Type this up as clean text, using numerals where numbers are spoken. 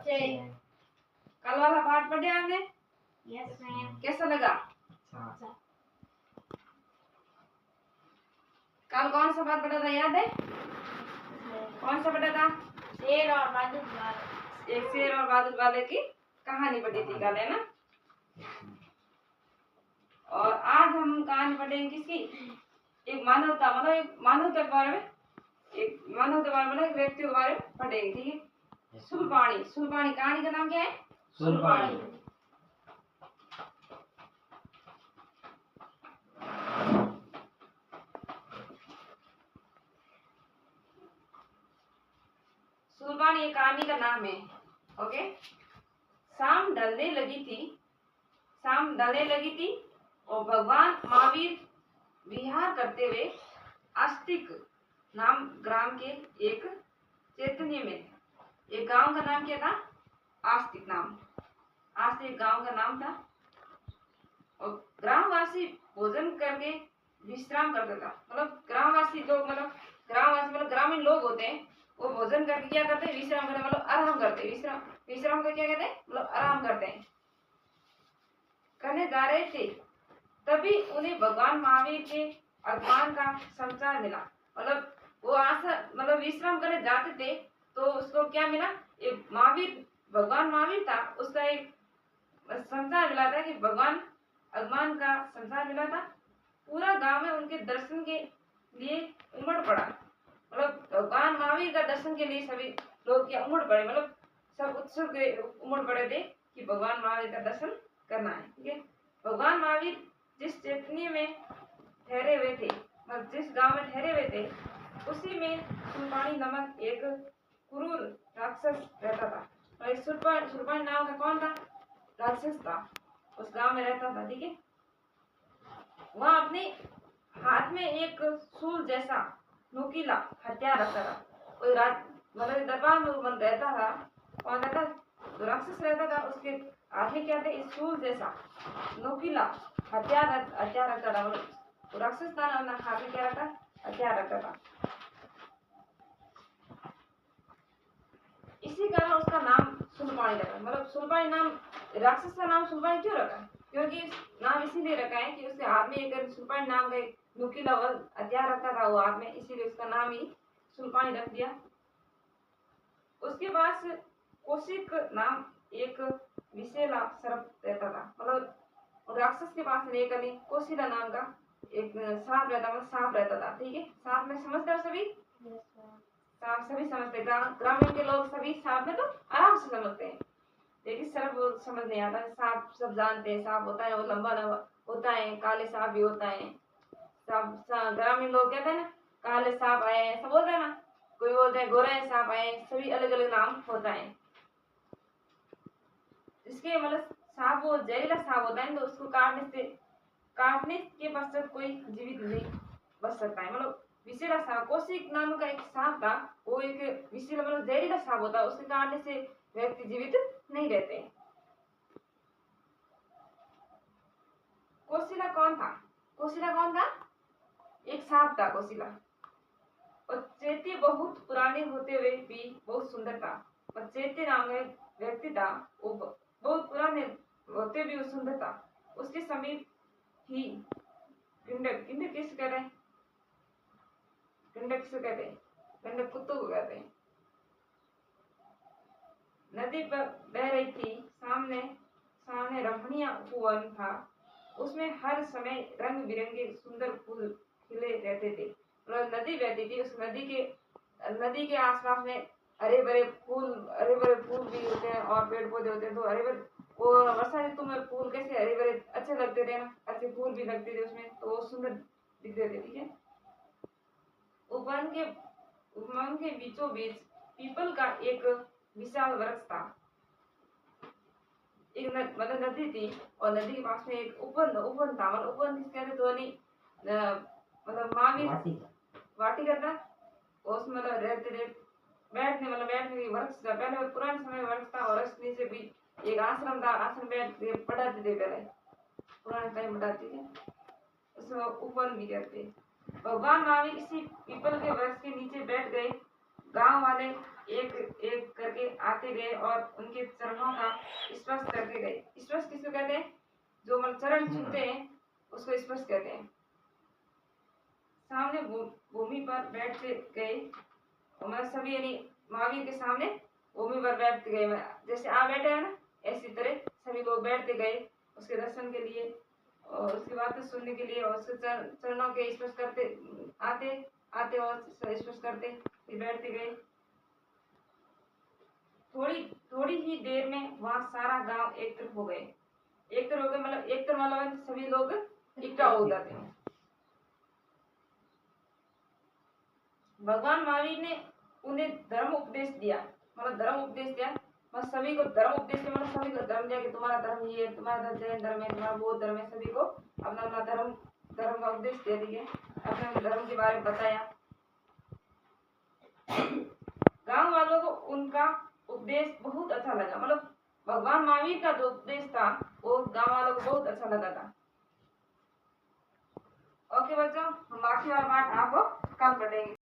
बच्चे। कल वाला पाठ पढ़े आपने? Yes ma'am. कैसा लगा? अच्छा। कल कौन सा पाठ पढ़ा था, याद है? कौन सा पढ़ा था? शेर और बादल वाले। एक शेर और बादल वाले की कहानी पढ़ी थी कल, है ना? और आज हम कहानी पढ़ेंगे किसकी? एक मानवता, मतलब एक मानवता के बारे में, एक मानवता के बारे में, एक व्यक्ति के बारे में पढ़ेंगे, ठीक है? सुलपाणी। सुलपाणी कहानी का नाम क्या है? सुलपाणी। सुलपाणी एक कहानी का नाम है। ओके। शाम ढलने लगी थी, शाम ढलने लगी थी और भगवान महावीर विहार करते हुए आस्तिक नाम ग्राम के एक चैतन्य में, एक गांव का नाम क्या था? आस्तिक नाम, आस्तिक गांव का नाम था। और ग्रामवासी भोजन करके विश्राम करता था। मतलब ग्रामवासी लोग, मतलब ग्रामवासी मतलब ग्रामीण लोग होते हैं, वो भोजन करके क्या करते हैं? विश्राम करते, मतलब आराम करते हैं। विश्राम, विश्राम का क्या कहते हैं? मतलब आराम करते हैं, करने जा रहे थे। तभी उन्हें भगवान महावीर के आगमन का समाचार मिला। मतलब वो आशा, मतलब विश्राम करने जाते थे तो उसको क्या मिला? एक महावीर, भगवान महावीर था, उसका एक समाचार मिला था कि भगवान आगमन का समाचार मिला था। पूरा गांव में उनके दर्शन के लिए उमड़ पड़ा। मतलब भगवान महावीर का दर्शन के लिए सभी लोग क्या उमड़ पड़े, मतलब सब उत्सुक उमड़ पड़े थे कि भगवान महावीर का दर्शन करना है, ठीक है? भगवान महावीर जिस चैतन्य में ठहरे हुए थे, मतलब जिस गांव में ठहरे हुए थे, उसी में सुलपाणी नामक एक क्रूर राक्षस रहता था। और इस सुलपाणी नाम का कौन था? राक्षस था, उस गांव में रहता था, ठीक है? वह अपने हाथ में एक सूल जैसा नुकीला हथियार रखता था। कोई मतलब दरबार में मन रहता था, कौन रहता? जो राक्षस रहता था, उसके हाथ में क्या थे? इस सूल जैसा नुकीला हथियार रखता था। मतलब राक्षस था ना, हाथ में क्या रखता? हथियार रखता था। इसी कारण उसका नाम सुलपाणी रखा। मतलब सुलपाणी नाम, राक्षस का नाम सुलपाणी क्यों रखा? क्योंकि नाम इसीलिए रखा है कि उसके हाथ में एक सुलपाणी नाम का एक नुकीला हथियार रखता था वो हाथ में, इसीलिए उसका नाम ही सुलपाणी रख दिया। उसके पास कौशिक नाम एक विषैला सर्प रहता था। मतलब राक्षस के पास नहीं, कौशिला नाम का एक सांप रहता, मतलब सांप रहता था, ठीक है? सांप में समझते हो सभी? सांप सभी समझते, ग्रामीण के लोग सभी सांप में तो आराम से समझते हैं, लेकिन सर्प समझ नहीं आता। सांप सब जानते हैं, सांप होता है वो लंबा लंबा होता है, काले सांप भी होता है। ग्रामीण लोग कहते हैं ना, काले सांप आए हैं, सब बोलते हैं ना, कोई बोलते हैं गोरे सांप आए, सभी अलग अलग नाम होता है। इसके मतलब सांप वो जहरीला सांप होता है, तो उसको काटने के पश्चात कोई जीवित नहीं बच सकता है। मतलब विषैला सांप, कौशिक नाम का एक सांप था, वो एक विषैला मतलब जहरीला सांप होता है, उसके काटने से व्यक्ति जीवित नहीं रहते। कौशिला कौन था? कौशिला कौन था? एक सांप था कौशिला। और चैत्य बहुत पुराने होते हुए भी बहुत सुंदर था। और चैत्य नाम का व्यक्ति था, वो बहुत पुराने होते भी वो सुंदर था। उसके समीप ही गंडक, गंडक किस कहते हैं? गंडक किसे कहते हैं? गंडक कुत्तों को कहते हैं। नदी पर बह रही थी, सामने सामने रमणीय उपवन था, उसमें हर समय रंग बिरंगे सुंदर फूल खिले रहते थे। मतलब नदी बहती थी, उस नदी के आसपास में हरे भरे फूल भी होते हैं और पेड़ पौधे होते हैं। तो हरे भरे, वो वर्षा ऋतु में फूल कैसे हरे भरे अच्छे लगते थे ना, अच्छे फूल भी लगते थे उसमें, तो वो सुंदर दिखते थे, ठीक है? उपवन के बीचों बीच पीपल का एक विशाल वृक्ष था। एक मतलब नदी थी और नदी के पास में एक उपवन था। मतलब उपवन किस कहते तो नहीं, मतलब महावीर वाटिका था, उसमें मतलब रहते थे, बैठने की वृक्ष था। पहले पुराने समय में वृक्ष था और वृक्ष नीचे भी एक आश्रम था, आश्रम बैठ के पढ़ाते थे, पहले पुराने टाइम पढ़ाते थे, उसमें उपवन भी कहते। भगवान महावीर इसी पीपल के वृक्ष के नीचे बैठ गए। गांव वाले एक एक करके आते गए और उनके चरणों का स्पर्श करते गए। स्पर्श किसको कहते हैं? जो मतलब चरण छूते हैं उसको स्पर्श कहते हैं। सामने भूमि पर बैठते गए, मतलब सभी यानी महावीर के सामने भूमि पर बैठते गए, जैसे आप बैठे हैं ना, ऐसी तरह सभी लोग बैठते गए उसके दर्शन के लिए और उसकी बातें सुनने के लिए, और उसके चरणों के स्पर्श करते आते आते और स्पर्श करते फिर बैठते गए। थोड़ी ही देर में वहां सारा गांव एक तरफ हो गए। एक तरफ हो गए मतलब एक तरफ मतलब सभी लोग इकट्ठा हो जाते हैं। भगवान महावीर ने उन्हें धर्म उपदेश दिया, मतलब धर्म उपदेश दिया, बस सभी को धर्म उपदेश दिया, मतलब सभी को धर्म दिया कि तुम्हारा धर्म ये है, तुम्हारा धर्म जैन धर्म है, तुम्हारा बौद्ध धर्म है, सभी को अपना अपना धर्म का उपदेश दे दिया, अपने धर्म के बारे में बताया। गांव वालों को उनका उपदेश बहुत अच्छा लगा, मतलब भगवान महावीर का जो उपदेश था वो गांव वालों को बहुत अच्छा लगा था। ओके बच्चों, हम बाकी वाला पाठ आपको कल पढ़ेंगे।